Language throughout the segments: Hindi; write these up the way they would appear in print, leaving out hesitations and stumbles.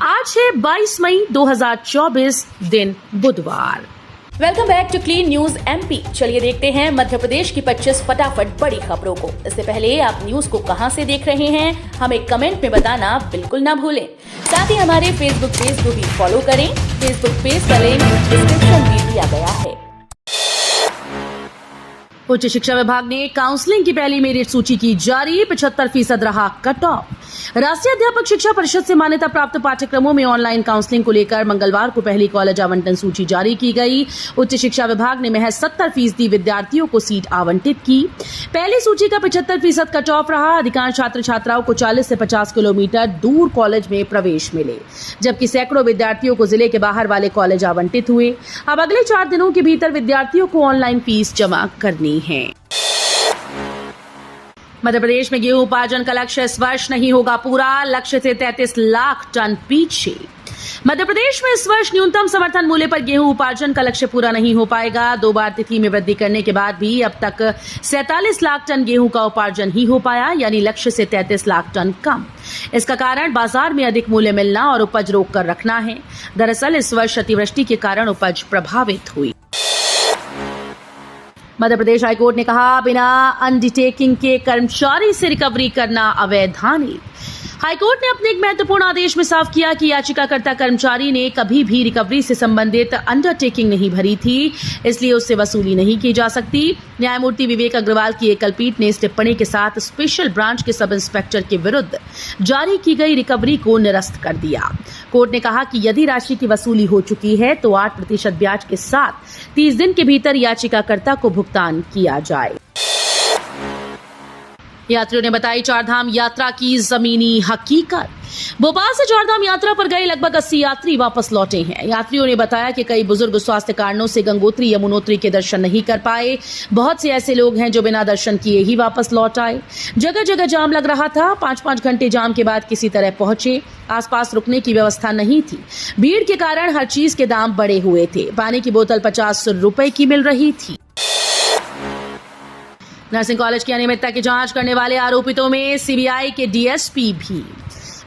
आज है 22 मई 2024, दिन बुधवार। Welcome back to clean news MP. चलिए देखते हैं मध्य प्रदेश की 25 फटाफट बड़ी खबरों को। इससे पहले आप न्यूज को कहां से देख रहे हैं, हमें कमेंट में बताना बिल्कुल ना भूलें। साथ ही हमारे फेसबुक पेज को भी फॉलो करें। फेसबुक पेज का लिंक डिस्क्रिप्शन में दिया गया है। उच्च शिक्षा विभाग ने काउंसलिंग की पहली मेरिट सूची की जारी, 75% रहा कट ऑफ। राष्ट्रीय अध्यापक शिक्षा परिषद से मान्यता प्राप्त पाठ्यक्रमों में ऑनलाइन काउंसलिंग को लेकर मंगलवार को पहली कॉलेज आवंटन सूची जारी की गई। उच्च शिक्षा विभाग ने महज 70% विद्यार्थियों को सीट आवंटित की। पहली सूची का 75% कट ऑफ रहा। अधिकांश छात्र छात्राओं को 40 से 50 किलोमीटर दूर कॉलेज में प्रवेश मिले, जबकि सैकड़ों विद्यार्थियों को जिले के बाहर वाले कॉलेज आवंटित हुए। अब अगले 4 दिनों के भीतर विद्यार्थियों को ऑनलाइन फीस जमा करनी है। मध्य प्रदेश में गेहूं उपार्जन का लक्ष्य इस वर्ष नहीं होगा पूरा, लक्ष्य से 33 लाख टन पीछे। मध्य प्रदेश में इस वर्ष न्यूनतम समर्थन मूल्य पर गेहूं उपार्जन का लक्ष्य पूरा नहीं हो पाएगा। 2 बार तिथि में वृद्धि करने के बाद भी अब तक 47 लाख टन गेहूं का उपार्जन ही हो पाया, यानी लक्ष्य से 33 लाख टन कम। इसका कारण बाजार में अधिक मूल्य मिलना और उपज रोक कर रखना है। दरअसल इस वर्ष अतिवृष्टि के कारण उपज प्रभावित हुई। मध्य प्रदेश हाईकोर्ट ने कहा, बिना अंडरटेकिंग के कर्मचारी से रिकवरी करना अवैधानिक। हाईकोर्ट ने अपने एक महत्वपूर्ण आदेश में साफ किया कि याचिकाकर्ता कर्मचारी ने कभी भी रिकवरी से संबंधित अंडरटेकिंग नहीं भरी थी, इसलिए उससे वसूली नहीं की जा सकती। न्यायमूर्ति विवेक अग्रवाल की एकल पीठ ने इस टिप्पणी के साथ स्पेशल ब्रांच के सब इंस्पेक्टर के विरुद्ध जारी की गई रिकवरी को निरस्त कर दिया। कोर्ट ने कहा कि यदि राशि की वसूली हो चुकी है तो 8% ब्याज के साथ 30 दिन के भीतर याचिकाकर्ता को भुगतान किया जाए। यात्रियों ने बताई चारधाम यात्रा की जमीनी हकीकत। भोपाल से चारधाम यात्रा पर गए लगभग 80 यात्री वापस लौटे हैं। यात्रियों ने बताया कि कई बुजुर्ग स्वास्थ्य कारणों से गंगोत्री यमुनोत्री के दर्शन नहीं कर पाए। बहुत से ऐसे लोग हैं जो बिना दर्शन किए ही वापस लौट आए। जगह जगह जाम लग रहा था। 5-5 घंटे जाम के बाद किसी तरह पहुंचे। आसपास रुकने की व्यवस्था नहीं थी। भीड़ के कारण हर चीज के दाम बढ़े हुए थे। पानी की बोतल 50 रुपए की मिल रही थी। नर्सिंग कॉलेज की अनियमितता की जांच करने वाले आरोपितों में सीबीआई के डीएसपी भी।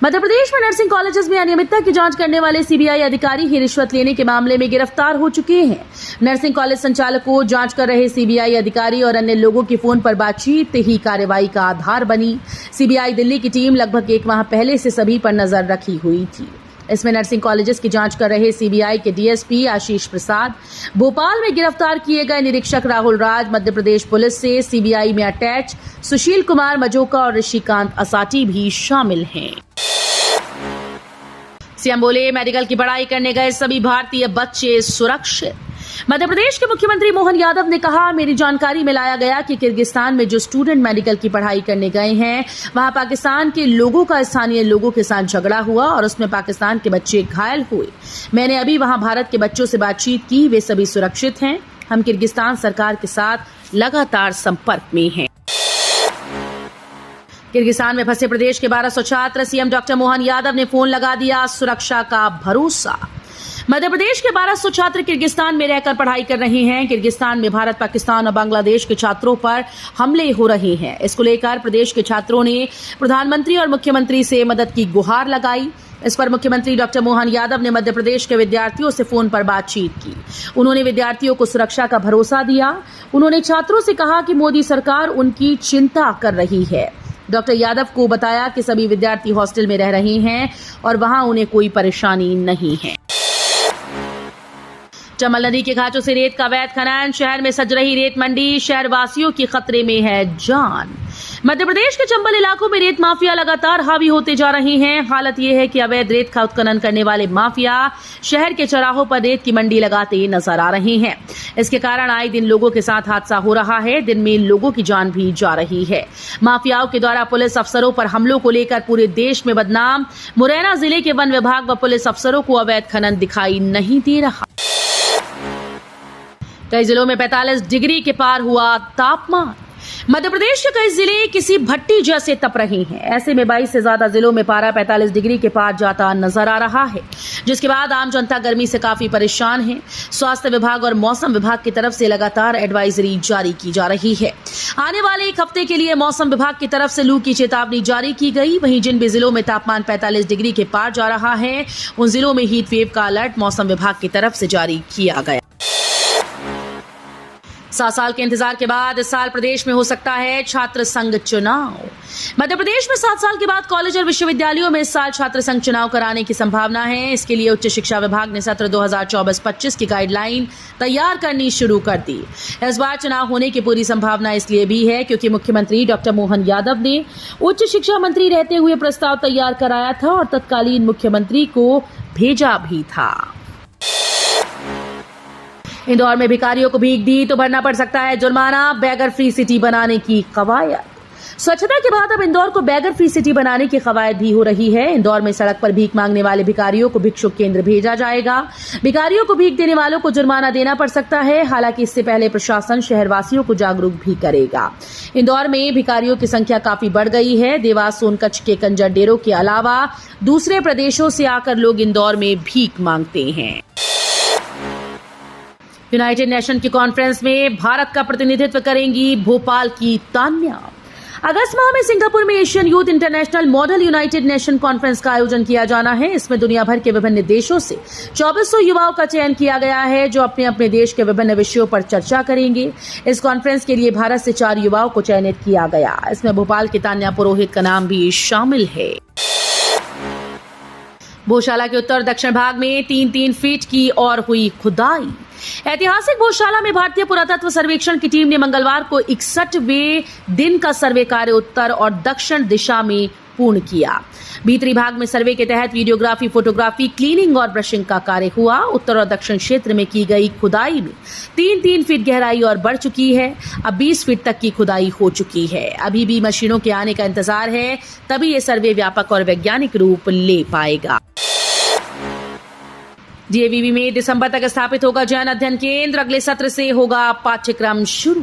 मध्य प्रदेश में नर्सिंग कॉलेजेस में अनियमितता की जांच करने वाले सीबीआई अधिकारी ही रिश्वत लेने के मामले में गिरफ्तार हो चुके हैं। नर्सिंग कॉलेज संचालक को जांच कर रहे सीबीआई अधिकारी और अन्य लोगों की फोन पर बातचीत ही कार्रवाई का आधार बनी। सीबीआई दिल्ली की टीम लगभग 1 माह पहले से सभी पर नजर रखी हुई थी। इसमें नर्सिंग कॉलेजेस की जांच कर रहे सीबीआई के डीएसपी आशीष प्रसाद, भोपाल में गिरफ्तार किए गए निरीक्षक राहुल राज, मध्य प्रदेश पुलिस से सीबीआई में अटैच सुशील कुमार मजोका और ऋषिकांत असाटी भी शामिल हैं। सीएम बोले, मेडिकल की पढ़ाई करने गए सभी भारतीय बच्चे सुरक्षित। मध्य प्रदेश के मुख्यमंत्री मोहन यादव ने कहा, मेरी जानकारी में लाया गया कि किर्गिस्तान में जो स्टूडेंट मेडिकल की पढ़ाई करने गए हैं, वहां पाकिस्तान के लोगों का स्थानीय लोगों के साथ झगड़ा हुआ और उसमें पाकिस्तान के बच्चे घायल हुए। मैंने अभी वहां भारत के बच्चों से बातचीत की, वे सभी सुरक्षित हैं। हम किर्गिस्तान सरकार के साथ लगातार संपर्क में हैं। किर्गिस्तान में फंसे प्रदेश के 1200 छात्र, सीएम डॉक्टर मोहन यादव ने फोन लगा दिया, सुरक्षा का भरोसा। मध्य प्रदेश के 1200 छात्र किर्गिस्तान में रहकर पढ़ाई कर रहे हैं। किर्गिस्तान में भारत, पाकिस्तान और बांग्लादेश के छात्रों पर हमले हो रहे हैं। इसको लेकर प्रदेश के छात्रों ने प्रधानमंत्री और मुख्यमंत्री से मदद की गुहार लगाई। इस पर मुख्यमंत्री डॉक्टर मोहन यादव ने मध्य प्रदेश के विद्यार्थियों से फोन पर बातचीत की। उन्होंने विद्यार्थियों को सुरक्षा का भरोसा दिया। उन्होंने छात्रों से कहा कि मोदी सरकार उनकी चिंता कर रही है। डॉक्टर यादव को बताया कि सभी विद्यार्थी हॉस्टल में रह रहे हैं और वहां उन्हें कोई परेशानी नहीं है। चंबल नदी के घाटों से रेत का अवैध खनन, शहर में सज रही रेत मंडी, शहर वासियों की खतरे में है जान। मध्य प्रदेश के चंबल इलाकों में रेत माफिया लगातार हावी होते जा रहे हैं। हालत यह है कि अवैध रेत का उत्खनन करने वाले माफिया शहर के चौराहों पर रेत की मंडी लगाते नजर आ रहे हैं। इसके कारण आए दिन लोगों के साथ हादसा हो रहा है। दिन में लोगों की जान भी जा रही है। माफियाओं के द्वारा पुलिस अफसरों पर हमलों को लेकर पूरे देश में बदनाम। मुरैना जिले के वन विभाग व पुलिस अफसरों को अवैध खनन दिखाई नहीं दे रहा। कई जिलों में 45 डिग्री के पार हुआ तापमान। मध्य प्रदेश के कई जिले किसी भट्टी जैसे तप रहे हैं। ऐसे में 22 से ज्यादा जिलों में पारा 45 डिग्री के पार जाता नजर आ रहा है, जिसके बाद आम जनता गर्मी से काफी परेशान है। स्वास्थ्य विभाग और मौसम विभाग की तरफ से लगातार एडवाइजरी जारी की जा रही है। आने वाले एक हफ्ते के लिए मौसम विभाग की तरफ से लू की चेतावनी जारी की गई। वहीं जिन भी जिलों में तापमान 45 डिग्री के पार जा रहा है, उन जिलों में हीट वेव का अलर्ट मौसम विभाग की तरफ से जारी किया गया। 7 साल के इंतजार के बाद इस साल प्रदेश में हो सकता है छात्र संघ चुनाव। मध्य प्रदेश में 7 साल के बाद कॉलेज और विश्वविद्यालयों में इस साल छात्र संघ चुनाव कराने की संभावना है। इसके लिए उच्च शिक्षा विभाग ने सत्र 2024-25 की गाइडलाइन तैयार करनी शुरू कर दी। इस बार चुनाव होने की पूरी संभावना इसलिए भी है क्योंकि मुख्यमंत्री डॉक्टर मोहन यादव ने उच्च शिक्षा मंत्री रहते हुए प्रस्ताव तैयार कराया था और तत्कालीन मुख्यमंत्री को भेजा भी था। इंदौर में भिखारियों को भीख दी तो भरना पड़ सकता है जुर्माना, बैगर फ्री सिटी बनाने की कवायद। स्वच्छता के बाद अब इंदौर को बैगर फ्री सिटी बनाने की कवायद भी हो रही है। इंदौर में सड़क पर भीख मांगने वाले भिखारियों को भिक्षुक केंद्र भेजा जाएगा। भिखारियों को भीख देने वालों को जुर्माना देना पड़ सकता है। हालांकि इससे पहले प्रशासन शहरवासियों को जागरूक भी करेगा। इंदौर में भिखारियों की संख्या काफी बढ़ गई है। देवास, सोनकच्छ के कंजर डेरों के अलावा दूसरे प्रदेशों से आकर लोग इंदौर में भीख मांगते हैं। यूनाइटेड नेशन की कॉन्फ्रेंस में भारत का प्रतिनिधित्व करेंगी भोपाल की तान्या। अगस्त माह में सिंगापुर में Asian youth international model United nation conference का आयोजन किया जाना है। इसमें दुनिया भर के विभिन्न देशों से 2400 युवाओं का चयन किया गया है, जो अपने अपने देश के विभिन्न विषयों पर चर्चा करेंगे। इस कॉन्फ्रेंस के लिए भारत से 4 युवाओं को चयनित किया गया। इसमें भोपाल की तान्या पुरोहित का नाम भी शामिल है। भोजशाला के उत्तर दक्षिण भाग में 3-3 फीट की और हुई खुदाई। ऐतिहासिक भोजशाला में भारतीय पुरातत्व सर्वेक्षण की टीम ने मंगलवार को 61वें दिन का सर्वे कार्य उत्तर और दक्षिण दिशा में पूर्ण किया। भीतरी भाग में सर्वे के तहत वीडियोग्राफी, फोटोग्राफी, क्लीनिंग और ब्रशिंग का कार्य हुआ। उत्तर और दक्षिण क्षेत्र में की गई खुदाई में 3-3 फीट गहराई और बढ़ चुकी है। अब 20 फीट तक की खुदाई हो चुकी है। अभी भी मशीनों के आने का इंतजार है, तभी ये सर्वे व्यापक और वैज्ञानिक रूप ले पाएगा। डीएवीवी में दिसंबर तक स्थापित होगा जैन अध्ययन केंद्र। अगले सत्र से होगा पाठ्यक्रम शुरू।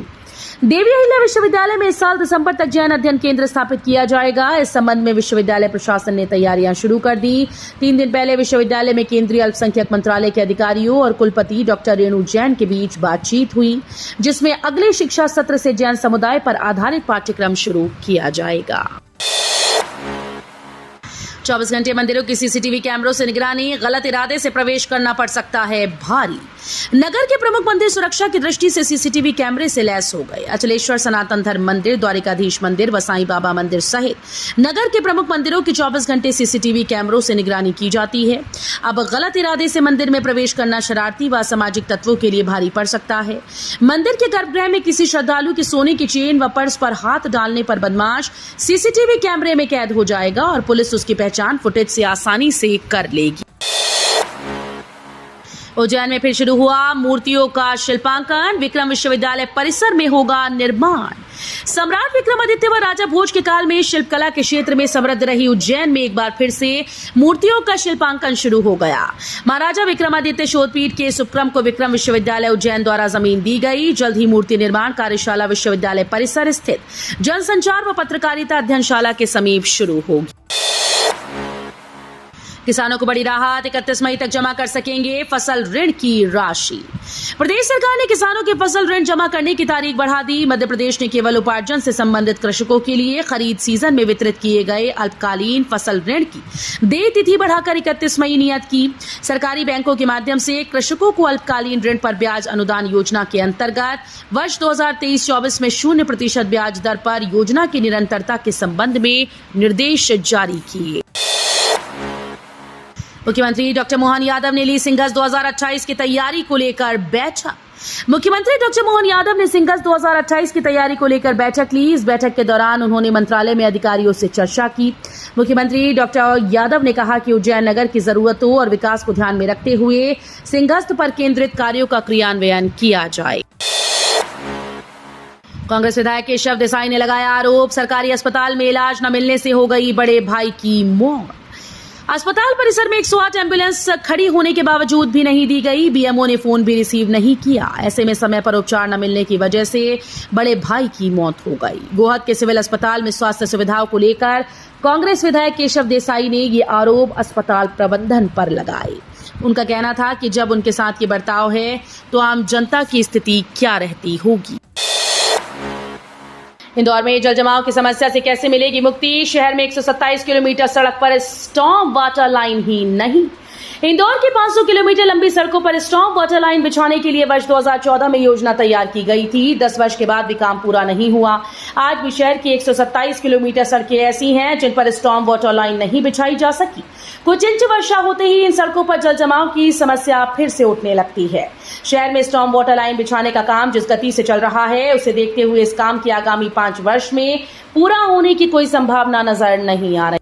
देवी अहिल्या विश्वविद्यालय में इस साल दिसंबर तक जैन अध्ययन केंद्र स्थापित किया जाएगा। इस संबंध में विश्वविद्यालय प्रशासन ने तैयारियां शुरू कर दी। 3 दिन पहले विश्वविद्यालय में केंद्रीय अल्पसंख्यक मंत्रालय के अधिकारियों और कुलपति डॉक्टर रेणु जैन के बीच बातचीत हुई, जिसमें अगले शिक्षा सत्र से जैन समुदाय पर आधारित पाठ्यक्रम शुरू किया जाएगा। 24 घंटे मंदिरों की सीसीटीवी कैमरों से निगरानी। गलत इरादे से प्रवेश करना पड़ सकता है भारी। नगर के प्रमुख मंदिर सुरक्षा की दृष्टि से सीसीटीवी कैमरे से लैस हो गए। अचलेश्वर सनातन धर्म मंदिर, द्वारिकाधीश मंदिर व साईं बाबा मंदिर सहित नगर के प्रमुख मंदिरों की 24 घंटे सीसीटीवी कैमरों से निगरानी की जाती है। अब गलत इरादे से मंदिर में प्रवेश करना शरारती व असामाजिक तत्वों के लिए भारी पड़ सकता है। मंदिर के गर्भगृह में किसी श्रद्धालु की सोने की चेन व पर्स पर हाथ डालने पर बदमाश सीसीटीवी कैमरे में कैद हो जाएगा और पुलिस उसकी पहचान फुटेज से आसानी से कर लेगी। उज्जैन में फिर शुरू हुआ मूर्तियों का शिल्पांकन। विक्रम विश्वविद्यालय परिसर में होगा निर्माण। सम्राट विक्रमादित्य व राजा भोज के काल में शिल्पकला के क्षेत्र में समृद्ध रही उज्जैन में एक बार फिर से मूर्तियों का शिल्पांकन शुरू हो गया। महाराजा विक्रमादित्य शोधपीठ के इस उपक्रम को विक्रम विश्वविद्यालय उज्जैन द्वारा जमीन दी गई। जल्द ही मूर्ति निर्माण कार्यशाला विश्वविद्यालय परिसर स्थित जनसंचार व पत्रकारिता अध्ययनशाला के समीप शुरू होगी। किसानों को बड़ी राहत, 31 मई तक जमा कर सकेंगे फसल ऋण की राशि। प्रदेश सरकार ने किसानों के फसल ऋण जमा करने की तारीख बढ़ा दी। मध्य प्रदेश ने केवल उपार्जन से संबंधित कृषकों के लिए खरीद सीजन में वितरित किए गए अल्पकालीन फसल ऋण की देय तिथि बढ़ाकर 31 मई नियत की। सरकारी बैंकों के माध्यम से कृषकों को अल्पकालीन ऋण पर ब्याज अनुदान योजना के अंतर्गत वर्ष 2023-24 में 0% ब्याज दर पर योजना की निरंतरता के संबंध में निर्देश जारी किए। मुख्यमंत्री डॉक्टर मोहन यादव ने ली सिंघस 2028 की तैयारी को लेकर बैठक। मुख्यमंत्री डॉक्टर मोहन यादव ने सिंघस 2028 की तैयारी को लेकर बैठक ली। इस बैठक के दौरान उन्होंने मंत्रालय में अधिकारियों से चर्चा की। मुख्यमंत्री डॉक्टर यादव ने कहा कि उज्जैन नगर की जरूरतों और विकास को ध्यान में रखते हुए सिंघस पर केंद्रित कार्यों का क्रियान्वयन किया जाए। कांग्रेस विधायक केशव देसाई ने लगाया आरोप, सरकारी अस्पताल में इलाज न मिलने से हो गई बड़े भाई की मौत। अस्पताल परिसर में 108 एम्बुलेंस खड़ी होने के बावजूद भी नहीं दी गई। बीएमओ ने फोन भी रिसीव नहीं किया। ऐसे में समय पर उपचार न मिलने की वजह से बड़े भाई की मौत हो गई। गोहद के सिविल अस्पताल में स्वास्थ्य सुविधाओं को लेकर कांग्रेस विधायक केशव देसाई ने ये आरोप अस्पताल प्रबंधन पर लगाए। उनका कहना था कि जब उनके साथ ये बर्ताव है तो आम जनता की स्थिति क्या रहती होगी। इंदौर में जल जमाव की समस्या से कैसे मिलेगी मुक्ति? शहर में 127 किलोमीटर सड़क पर स्टॉर्म वाटर लाइन ही नहीं। इंदौर की 500 किलोमीटर लंबी सड़कों पर स्टॉर्म वाटर लाइन बिछाने के लिए वर्ष 2014 में योजना तैयार की गई थी। 10 वर्ष के बाद भी काम पूरा नहीं हुआ। आज भी शहर की 127 किलोमीटर सड़कें ऐसी हैं जिन पर स्टॉर्म वाटर लाइन नहीं बिछाई जा सकी। कुछ इंच वर्षा होते ही इन सड़कों पर जल जमाव की समस्या फिर से उठने लगती है। शहर में स्टॉर्म वाटर लाइन बिछाने का काम जिस गति से चल रहा है, उसे देखते हुए इस काम की आगामी 5 वर्ष में पूरा होने की कोई संभावना नजर नहीं आ रही।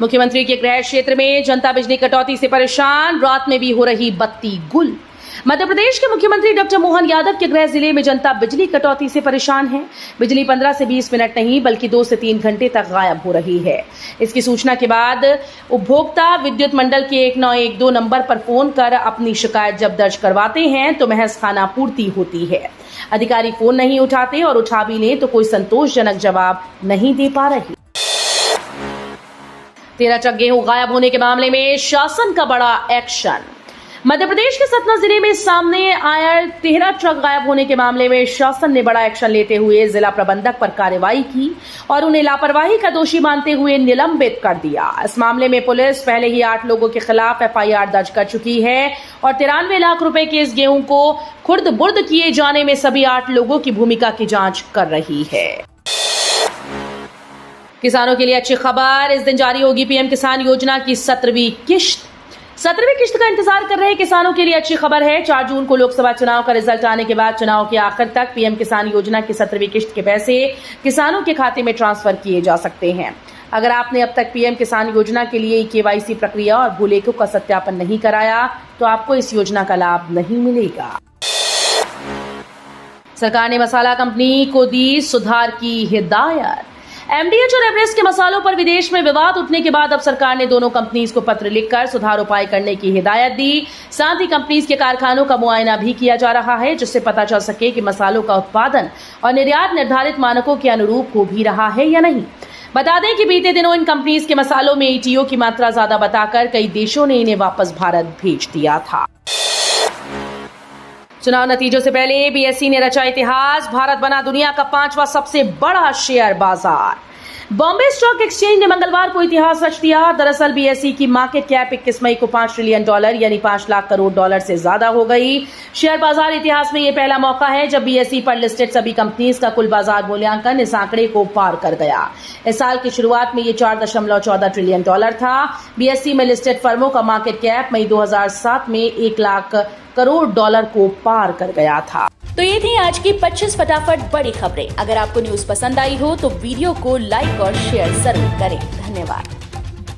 मुख्यमंत्री के गृह क्षेत्र में जनता बिजली कटौती से परेशान, रात में भी हो रही बत्ती गुल। मध्य प्रदेश के मुख्यमंत्री डॉक्टर मोहन यादव के गृह जिले में जनता बिजली कटौती से परेशान है। बिजली 15 से 20 मिनट नहीं बल्कि 2 से 3 घंटे तक गायब हो रही है। इसकी सूचना के बाद उपभोक्ता विद्युत मंडल के 1912 नंबर पर फोन कर अपनी शिकायत जब दर्ज करवाते हैं तो महज खानापूर्ति होती है। अधिकारी फोन नहीं उठाते और उठा भी लें तो कोई संतोषजनक जवाब नहीं दे पा रही। 13 ट्रक गेहूं गायब होने के मामले में शासन का बड़ा एक्शन। मध्य प्रदेश के सतना जिले में सामने आया 13 ट्रक गायब होने के मामले में शासन ने बड़ा एक्शन लेते हुए जिला प्रबंधक पर कार्रवाई की और उन्हें लापरवाही का दोषी मानते हुए निलंबित कर दिया। इस मामले में पुलिस पहले ही 8 लोगों के खिलाफ एफआईआर दर्ज कर चुकी है और 93 लाख रुपए के इस गेहूं को खुर्द बुर्द किए जाने में सभी 8 लोगों की भूमिका की जांच कर रही है। किसानों के लिए अच्छी खबर, इस दिन जारी होगी पीएम किसान योजना की 17वीं किश्त। 17वीं किश्त का इंतजार कर रहे किसानों के लिए अच्छी खबर है। 4 जून को लोकसभा चुनाव का रिजल्ट आने के बाद चुनाव के आखिर तक पीएम किसान योजना की 17वीं किश्त के पैसे किसानों के खाते में ट्रांसफर किए जा सकते हैं। अगर आपने अब तक पीएम किसान योजना के लिए केवाईसी प्रक्रिया और भूलेखों का सत्यापन नहीं कराया तो आपको इस योजना का लाभ नहीं मिलेगा। सरकार ने मसाला कंपनी को दी सुधार की हिदायत। एमडीएच और एवरेस्ट के मसालों पर विदेश में विवाद उठने के बाद अब सरकार ने दोनों कंपनीज को पत्र लिखकर सुधार उपाय करने की हिदायत दी। साथ ही कंपनीज के कारखानों का मुआयना भी किया जा रहा है जिससे पता चल सके कि मसालों का उत्पादन और निर्यात निर्धारित मानकों के अनुरूप हो भी रहा है या नहीं। बता दें कि बीते दिनों इन कंपनीज के मसालों में एटीओ की मात्रा ज्यादा बताकर कई देशों ने इन्हें वापस भारत भेज दिया था। चुनाव नतीजों से पहले बीएसई ने रचा इतिहास, भारत बना दुनिया का 5वां सबसे बड़ा शेयर बाजार। बॉम्बे स्टॉक एक्सचेंज ने मंगलवार को इतिहास रच दिया। दरअसल बीएसई की मार्केट कैप 21 मई को $5 ट्रिलियन यानी 5 लाख करोड़ डॉलर से ज्यादा हो गई। शेयर बाजार इतिहास में यह पहला मौका है जब बीएसई पर लिस्टेड सभी कंपनीज का कुल बाजार मूल्यांकन इस आंकड़े को पार कर गया। इस साल की शुरुआत में ये $4.14 ट्रिलियन था। बीएसई में लिस्टेड फर्मों का मार्केट कैप मई 2007 में 1 लाख करोड़ डॉलर को पार कर गया था। तो ये थी आज की 25 फटाफट बड़ी खबरें। अगर आपको न्यूज पसंद आई हो तो वीडियो को लाइक और शेयर जरूर करें। धन्यवाद।